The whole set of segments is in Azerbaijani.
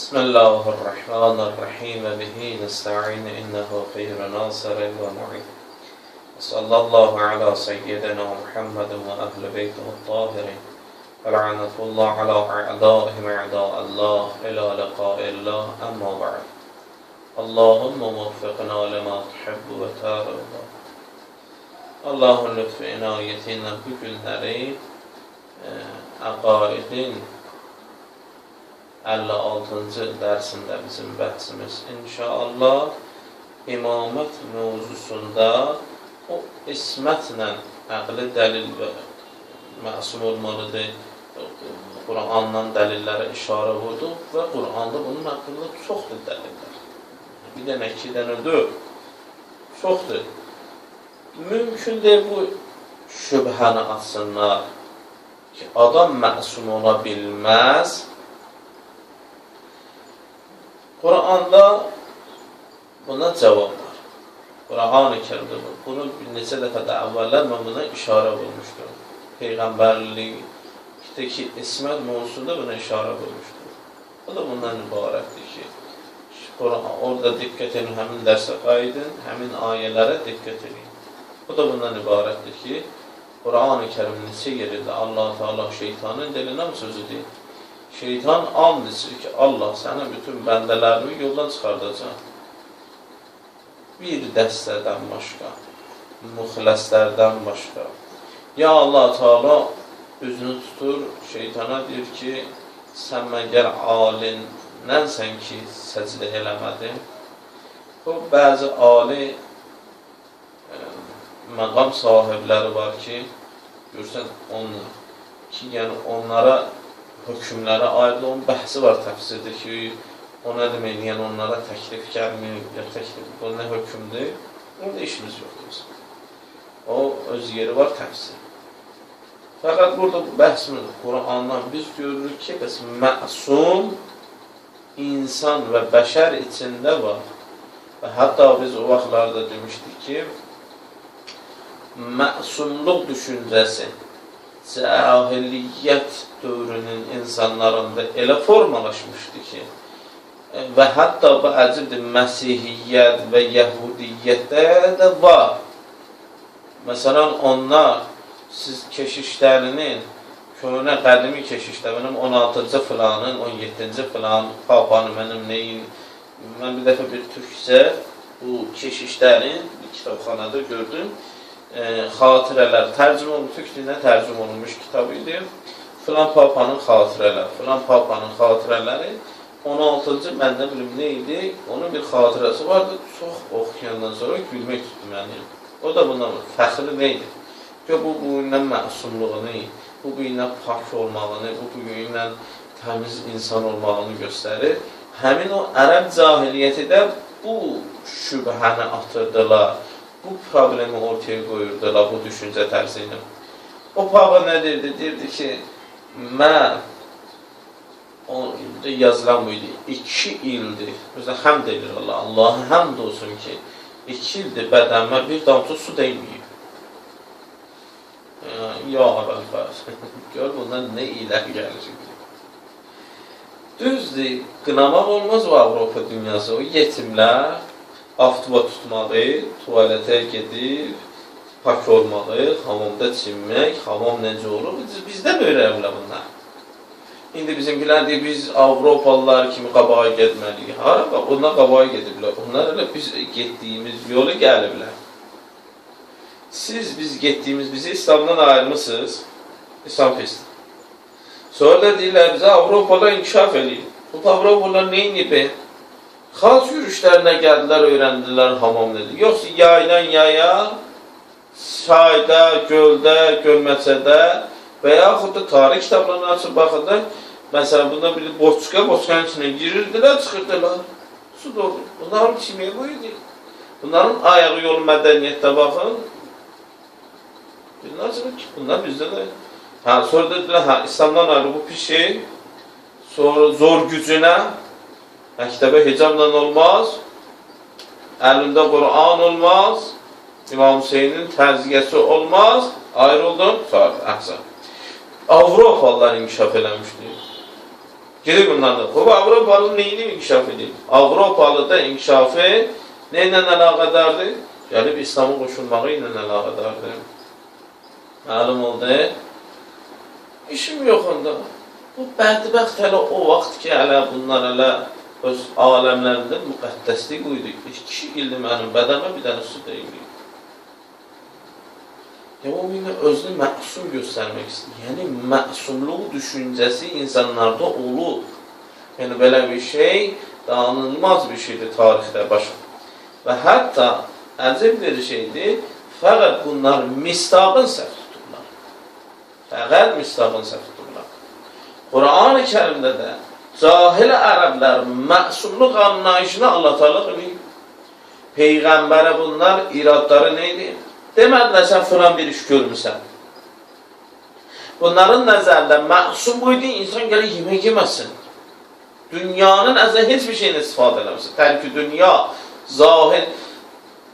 بسم الله الرحمن الرحيم به نستعين إنه خير ناصر ومعين وصلى الله على سيدنا محمد وأهل بيته الطاهرين ولعنة الله على أعدائهم أعداء الله إلى لقاء الله أما بعد اللهم وفقنا لما تحب وترضى. Allah'ın lütfu inayetiyle bu günləri əqaidin 56-cı dərsində bizim bəhsimiz inşallah imamət mövzusunda o ismətlə əqli dəlil və məsum olmalıdır. Qurandan dəlillərə işarə vurduq və Quranda bunun haqqında çoxdur dəlillər. Bir dənə, iki dənə deyil, çoxdur. Mümkün deyil bu şübhəni açsınlar ki, adam məsum ola bilməz. Quranda buna cavab var. Quran-ı Kərimdə bunu bir neçə dəfə də əvvəllər mən buna işarə olmuşdur. Peyğəmbərlik, ki, ismət mövzusunda buna işarə olmuşdur. O da bundan ibarətdir ki, orada diqqət edin, həmin dərsə qaydın, həmin ayələrə diqqət edin. O da bundan ibarətdir ki, Quran-ı Kərim neçə yerində Allah-u Teala şeytanın dilinə mi sözü deyil? Şeytan and içir ki, Allah sənə bütün bəndələrimi yoldan çıxardacaq. Bir dəstədən başqa, müxləslərdən başqa. Ya Allah-u Teala üzünü tutur, şeytana deyir ki, sən məgər alinənsən ki, səcdə eləmədin. O, bəzi ali məqam sahibləri var ki, görsən, yəni onlara hökmlərə aid olan bəhsi var təfsirdə ki, o nə demək, yəni onlara təklif gəlməyib, bu nə hökmdür? Orada işimiz yoxdur. O, öz yeri var təfsir. Fəqət burada bəhsimiz Qurandan biz görürük ki, məsum insan və bəşər içində var. Və hətta biz o vaxtlarda demişdik ki, məsumluq düşüncəsi cahiliyyət dövrünün insanlarında elə formalaşmışdı ki, və hətta bu əcibdir, Məsihiyyət və Yəhudiyyətdə də var. Məsələn, onlar siz keşişlərinin, köhnə qədimi keşişlər, mənim 16-cı filanın, 17-ci filan, papanı mənim neyin, mən bir dəfə bir türkcə bu keşişlərin bir kitabxanada gördüm, xatirələr, tərcüm olunmuş, türk dilinə tərcüm olunmuş kitab idi. Filan papanın xatirələri, filan papanın xatirələri 16-cı, mən nə bilim nə idi, onun bir xatirəsi vardı, çox oxuyandan sonra gülmək tutdu məni. O da bundan fəxri neydi? Ki, bu bugündən məsumluğunu, bu bugündən pak olmağını, bu bugündən təmiz insan olmağını göstərir. Həmin o ərəb cahiliyyəti də bu şübhəni atırdılar. Bu problemi ortaya qoyurdular, bu düşüncə tərzi ilə. O papa nə deyirdi? Deyirdi ki, mən, yazılan bu idi, 2 ildir, özə həmd edir Allah, Allah'a həmd olsun ki, 2 ildir bədənmə bir damcı su dəyməyib. Ya əvvəl-fəz, gör bundan nə iləh gəlir. Düzdür, qınamaq olmaz o Avropa dünyası, o yetimlər, avtuba tutmağı, tuvalətə gedib, pak olmağı, hamamda çinmək, hamam necə olur, bizdə öyrənirlər bunlar. İndi bizimkilər deyir, biz Avropalılar kimi qabağa getməliyik. Hara, onlar qabağa gediblər, onlar elə biz getdiyimiz yolu gəliblər. Siz, biz getdiyimiz, bizi İslamdan ayırmışsınız, İslam festin. Sonra da deyirlər, bizə Avropalılar inkişaf edir. Bu Avropalılar neyin gibi? Xalq yürüşlərinə gəldilər, öyrəndilər hamam dedi. Yoxsa yaydan yaya, çayda, göldə, gölməçədə və yaxud da tarih kitablarını açıb baxırlar. Məsələn, bunda bir boçkanın içine girirdilər, çıxırdılar. Su doldu. Bunların çiməyə qoydu. Bunların ayağı yolu mədəniyyətdə baxın. Bunlar bizdə də. Sonra dedilər, İslamdan ayrı bu pis şey. Sonra zor gücünə. Məktəbə hicabla olmaz, əlində Quran olmaz, İmam Hüseynin təziyəsi olmaz, ayrıldım, sonra əhsən. Avropalılar inkişaf eləmişdir. Gedib bunlardan. Avropalı neyini inkişaf edib? Avropalı da inkişafı nə ilə əlaqədardır? Gəlib İslam'a qoşulmağı ilə əlaqədardır. Məlum oldu. İşim yox onda. Bu bədbəxt hələ o vaxt ki, hələ bunlar hələ öz aləmlərində müqəddəslik uydu. 2 ildir mənim bədənimə bir dənə su deyildi. O yine özünü məsum göstərmək istəyir. Yəni, məsumluq düşüncəsi insanlarda olur. Yəni, belə bir şey danılmaz bir şeydir tarixdə başa. Və hətta əcəb bir şeydir, fəqət bunlar mistaqın səhv tuturlar. Fəqət mistaqın səhv tuturlar. Quran-ı Kərimdə də cahil ərəblər məsumluq anlayışını Allah Teala qılıb. Peyğəmbərə bunlar iradları neydi? Demədilər, sən filan bir iş görmüsən. Bunların nəzərində məsum buydu, insan gəlir yemək yeməsin. Dünyanın əzələ heç bir şeyini istifadə eləməsin. Tərki dünya, zahid.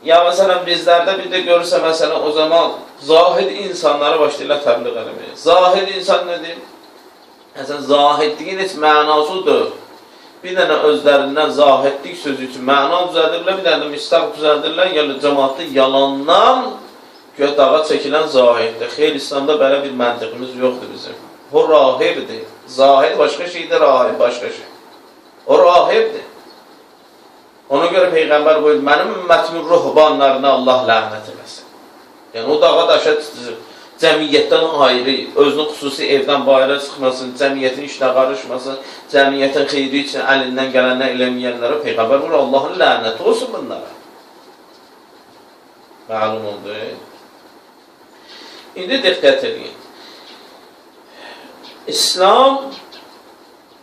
Ya məsələn, bizlərdə bir də görürsə, məsələn, o zaman zahid insanları başlayırlar təbliğ eləməyə. Zahid insan nədir? Məsələn, zahidliyin heç mənasıdır. Bir dənə özlərindən zahidlik sözü üçün məna düzəldirlər, bir dənə mistaq düzəldirlər, yəni cəmaatda yalandan göyə dağa çəkilən zahiddir. Xeyr, İslamda belə bir məntiqimiz yoxdur bizim. O rahibdir. Zahid başqa şeydir, rahib başqa şey. O rahibdir. Ona görə Peyğəmbər buyurdu, mənim ümmətimin ruhbanlarına Allah lənət eləsin. Yəni, o dağa daşa tutulur. Cəmiyyətdən ayrı, özünün xüsusi evdən bayıra çıxmasın, cəmiyyətin işlə qarışmasın, cəmiyyətin xeyri üçün əlindən gələnə eləməyənlərə Peyğəmbər buyurur, Allahın lənəti olsun bunlara. Məlum oldu. İndi diqqət edin. İslam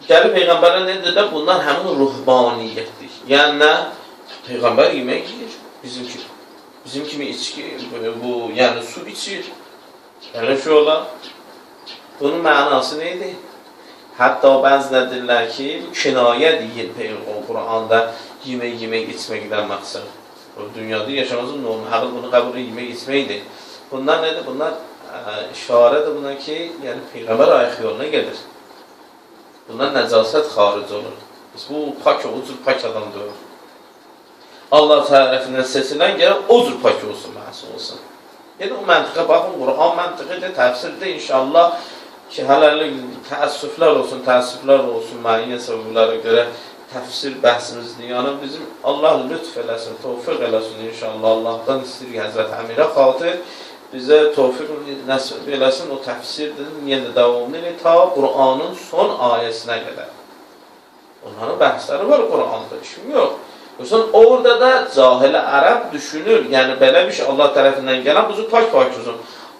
gəlib Peyğəmbərə nə dedi? Bunlar həmin ruhbaniyyətdir. Yəni nə? Peyğəmbər yemək yiyir, bizim kimi içki, bu, yəni su içir. Elə şey olar. Bunun mənası neydi? Hətta bəzilər deyirlər ki, bu kinayə deyil Quranda yemək içməkdən məqsəd. Dünyada yaşamazın normal, həqiq bunu qəbul yemək içməkdir. Bunlar nədir? Bunlar işarədir buna ki, yəni Peyğəmbər ayıq yoluna gedir. Bunlar nəcasət xaric olur. Bu pak o cür pak adam deyil. Allah tərəfindən seçilən gələn o cür pak olsun, məhsul olsun. Yəni, o məntiqə baxın, Quran məntiqidir, təfsirdir, inşallah ki, hələlik təəssüflər olsun, müəyyən səbəblərə görə təfsir bəhsimizdir. Yəni, bizim Allah lütf eləsin, tövfiq eləsin, inşallah Allahdan istəyir Həzrət Əmirə xatir, bizə tövfiq nəsib eləsin, o təfsirdir, yenə davamlı ilə ta Quranın son ayəsinə qədər. Onların bəhsləri var Quranda, işim yox. Orada da cahilə ərəb düşünür, yəni belə bir şey Allah tərəfindən gələn, buzu pak uzun.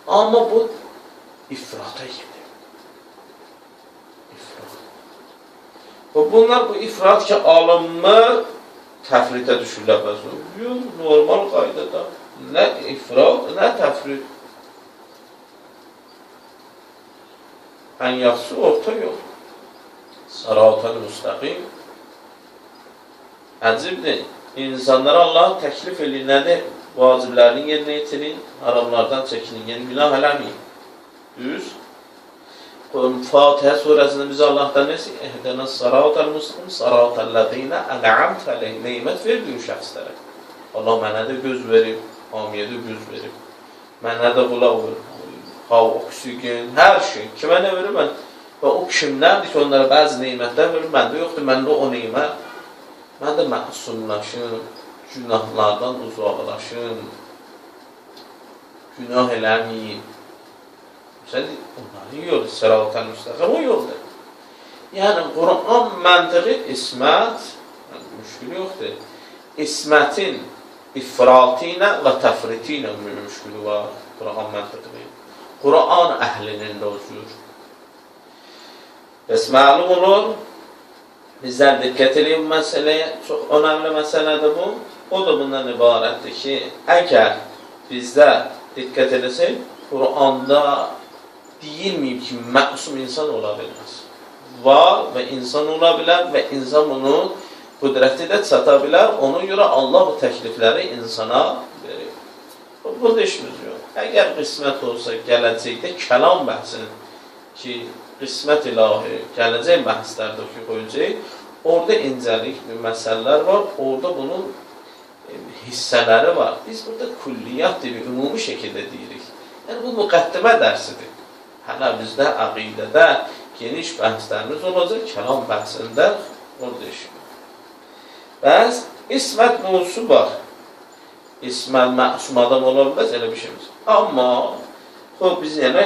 Amma bu ifrata gedir. Bunlar bu ifrat ki, alınmır, təfritə düşürlər bəzi. Yox, normal qaydada. Nə ifrat, nə təfrit. Ən yaxşı orta yol. Sırat-ı müstəqim. Əcibdir. İnsanlara Allah təklif edir, nədir? Vaciblərini yerinə yetirin, haramlardan çəkinin, yəni günah eləməyin. Düz. Fatihə surəsində bizə Allahdan nəsi? Ehdənə sırat-ı müstəqim, sırat-əlləzinə ən'amtə əleyhim, neymət verdiyi şəxslərə. Allah mənə də göz verib, hamiyə də göz verib. Mənə də qulaq verib, hava, oksigen, hər şey. Kimə nə verir mən? Və o kimlərdir ki, onlara bəzi neymətlər verir, məndə yoxdur, məndə o neymət. Mən də məsumlaşım, günahlardan uzaqlaşım, günah eləməyim. Onların yolu, sırat-ı müstəqim o yoldur. Yəni, Quran məntiqi ismət, müşkül yoxdur. İsmətin ifratı ilə və təfriti ilə müşkülü var, Quran məntiqi. Quran əhlinin də o cür. Bəs məlum olur, bizlər diqqət edin məsələyə, çox önəmli məsələdir bu. O da bundan ibarətdir ki, əgər bizlər diqqət edəsək, Quranda deyilməyib ki, məsum insan ola bilməz. Var və insan ola bilər və insan bunu qüdrəti də çata bilər. Ona görə Allah bu təklifləri insana verir. Burada işimiz yox. Əgər qismət olsa gələcəkdə kəlam bəhsin ki, qismət ilahi gələcək bəhslərdə oxuyacaq. Orada incəlik bir məsələlər var. Orada bunun hissələri var. Biz burada külliyyat deyirik, ümumi şəkildə deyirik. Yəni bu müqəddimə dərsidir. Hələ bizdə əqidədə geniş bəhslərimiz olacaq. Kəlam bəhsində orada işimiz. Bəs ismət mövzusu var. İsmət məsum adam ola bilməz, elə bir şeyimiz. Amma biz yəni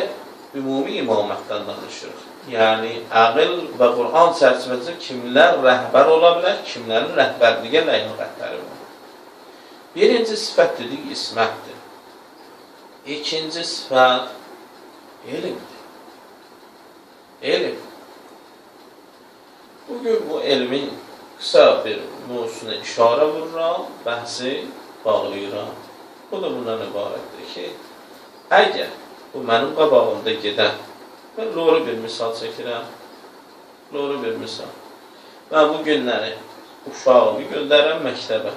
ümumi imamətdən danışırıq. Yəni əql və Quran çərçivəsində kimlər rəhbər ola bilər, kimlərin rəhbərliyə ləyaqətləri var. Birinci sifət dedik ismətdir. İkinci sifət elmdir. Elm. Bugün bu elmin qısa bir mövzusuna işarə vururam, bəhsi bağlayıram. Bu da bundan ibarətdir ki, əgər bu mənim qabağımda gedən, mən doğru bir misal çəkirəm, doğru bir misal. Mən bu günləri uşağımı göndərəm məktəbə.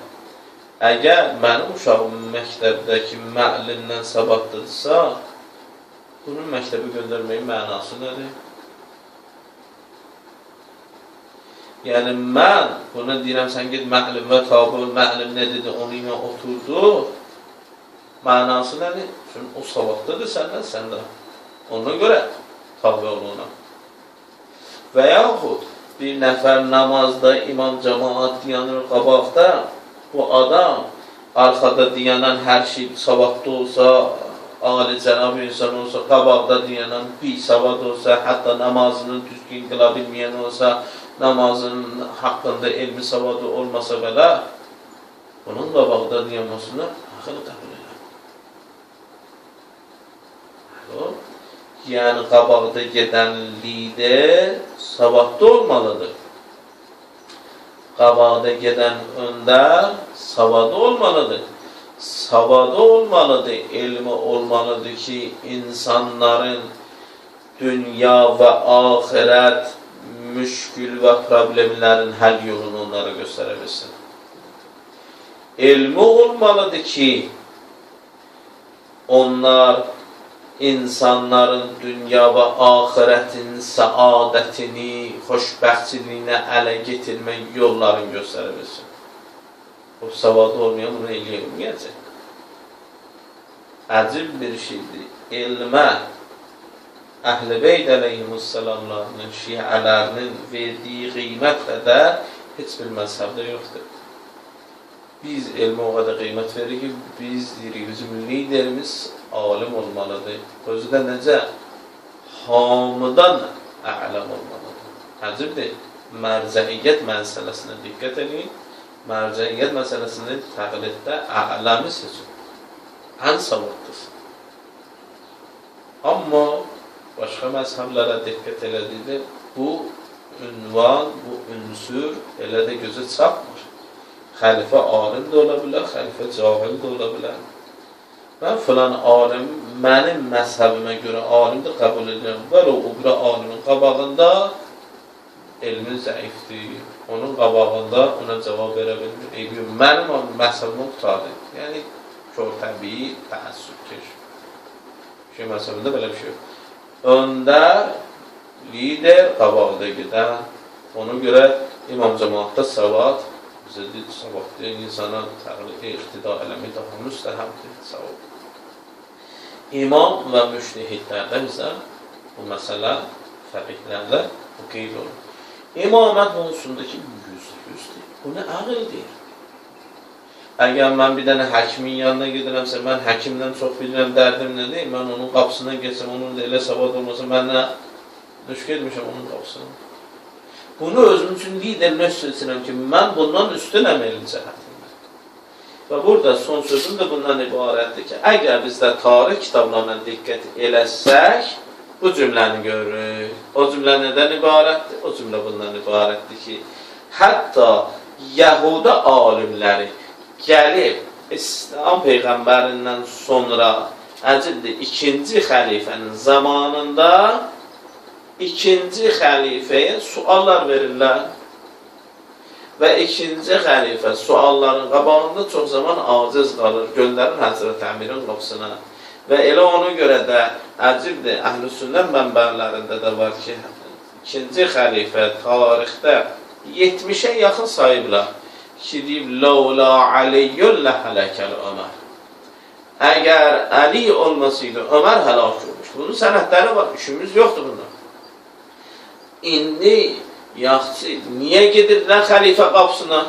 Əgər mənim uşağım məktəbdəki müəllimdən savadlıdırsa, bunun məktəbə göndərməyin mənası nədir? Yəni mən buna deyirəm, sən ged müəllim və tabi müəllim nə dedi, onu ilə oturdu. Mənası nədir? Çünki o savadlıdır səndən, sən də ona görə tabi oluna. Və yaxud bir nəfər namazda imam cəmaat dayanır qabaqda, bu adam arxada dayanan hər şey savadlı olsa, ali cənab insan olsa, qabaqda dayanan bir savad olsa, hətta namazını düzgün qıla bilməyən olsa, namazın haqqında elmi savadı olmasa belə, bunun qabaqda dayanmasını axır qəbul edir. Yəni qabaqda gedən lider savadlı olmalıdır. Qabaqda gedən öndər savadlı olmalıdır. Savadlı olmalıdır, elmi olmalıdır ki, insanların dünya və axirət müşkül və problemlərin həll yolunu onlara göstərə bilsin. Elmi olmalıdır ki, onlar insanların dünya və axirətin səadətini, xoşbəxtçiliyinə ələ getirmək yollarını göstərə bilsin. O savadlı olmayan bunu eləyə bilməyəcək. Əcib bir şeydir. Elmə Əhl-i Beyt əleyhimussalamlarının, şiələrinin verdiyi qiymətlə də heç bir məzhəbdə yoxdur. Biz elmə o qədər qiymət verir ki, biz deyirik, bizim liderimiz alim olmalıdır. Özü də necə? Hamıdan ələm olmalıdır. Əcibdir. Mərcəiyyət məsələsinə diqqət edin. Mərcəiyyət məsələsini təqliddə ələmi seçin. Ən savadlısı. Amma başqa məzhəblərə diqqət elədikdə bu ünvan, bu ünsür elə də gözə çarpmır. Xəlifə alim də ola bilər, xəlifə cahil də ola bilər. Mən filan alim, mənim məzhəbimə görə alim də qəbul edirəm. Və o bir alimin qabağında elmin zəifdir. Onun qabağında ona cavab verə bilmir. Mənim məzhəbimə qutardır. Yəni, kör təbii, təəssübkeş. Şey məzhəbində belə bir şey yox. Öndər, lider, qabaqda gedən. Ona görə imam cəmaatda savad, bizə deyil, savadlı insana iqtida eləmək daha müstəhəmdir, savab. İmam və müştəhidlərdə bizə bu məsələ fəqihlərdə bu qeyd olur. İmamət mövzusundakı %100'dir. Bu nə ağıl deyir? Əgər mən bir dənə həkimin yanına gedirəmsə, mən həkimdən çox bilirəm, dərdim nədir? Mən onun qapısından geçsəm, onun da elə savad olmasa, mən nə düşk etmişəm onun qapısına. Bunu özüm üçün liderimə seçirəm ki, mən bundan üstünəm elm cəhətində. Və burada son sözüm də bundan ibarətdir ki, əgər bizdə tarix kitablarına diqqət eləsək, bu cümləni görürük. O cümlə nədən ibarətdir? O cümlə bundan ibarətdir ki, hətta Yahuda alimləri gəlib İslam Peyğəmbərindən sonra əcibdir, ikinci xəlifənin zamanında ikinci xəlifəyə suallar verirlər. və ikinci xəlifə sualların qabağında çox zaman aciz qalır, göndərir Həzrət Əmirin qapısına. Və elə ona görə də əcibdir, Əhl-i Sünnət mənbələrində də var ki, ikinci xəlifə tarixdə 70'ə yaxın sayıblar ki, deyib, Ləula Aliyyun ləhələkəl Ömər. Əgər Əli olmasıydı, Ömər həlak olmuş. Bunun sənədləri var, işimiz yoxdur bundan. İndi yaxşı, niyə gedirlər xəlifə qapısına?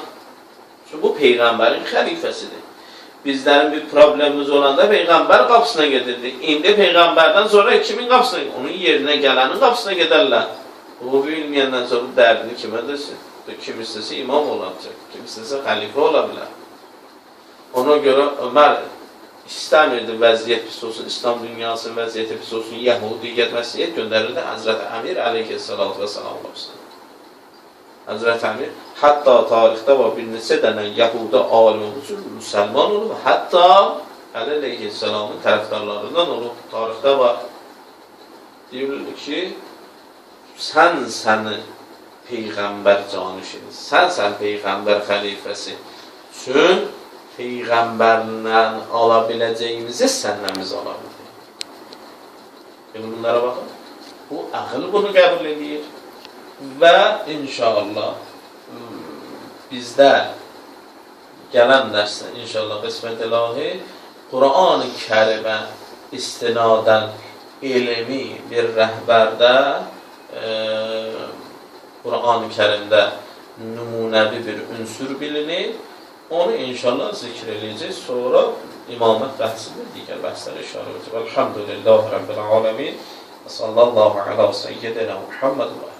Çünki bu Peyğəmbərin xəlifəsidir. Bizlərin bir problemimiz olanda Peyğəmbər qapısına gedirdik. İndi Peyğəmbərdən sonra kimin qapısına gedirdik? Onun yerinə gələnin qapısına gedərlər. Bu bilməyəndən sonra dərdini kimə desin? Kim istəsə imam olacaq, kim istəsə xəlifə ola bilər. Ona görə Ömər istəmirdi vəziyyət pis olsun, İslam dünyasının vəziyyəti pis olsun, Yahudiyyət vəsiyyət göndərirdi Həzrət Əmir əleyhissalatu vesselam qapısına. Həzrət Əmir, hətta tarixdə var bir neçə dənə Yahudi alim olmuşdur, müsəlman olub, hətta Əli əleyhissalamın tərəfdarlarından olub, tarixdə var. Deyirlər ki, sən Peyğəmbər canişini, sən Peyğəmbər xəlifəsi üçün Peyğəmbərlə ala biləcəyimizi səndən biz ala bildik. Yəni bunlara baxın, bu əql bunu qəbul edir. Və inşallah bizdə gələn dərsdə inşallah qismət ilahi Quran-ı Kərimə istinadən elmi bir rəhbərdə Quran-ı Kərimdə nümunəvi bir ünsür bilinir. Onu inşallah zikr edəcək. Sonra imamət bəhsində digər bəhslərə işarə edəcək. Elhamdülillahi Rabbil aləmin. Sallallahu ala seyyidina Muhammed və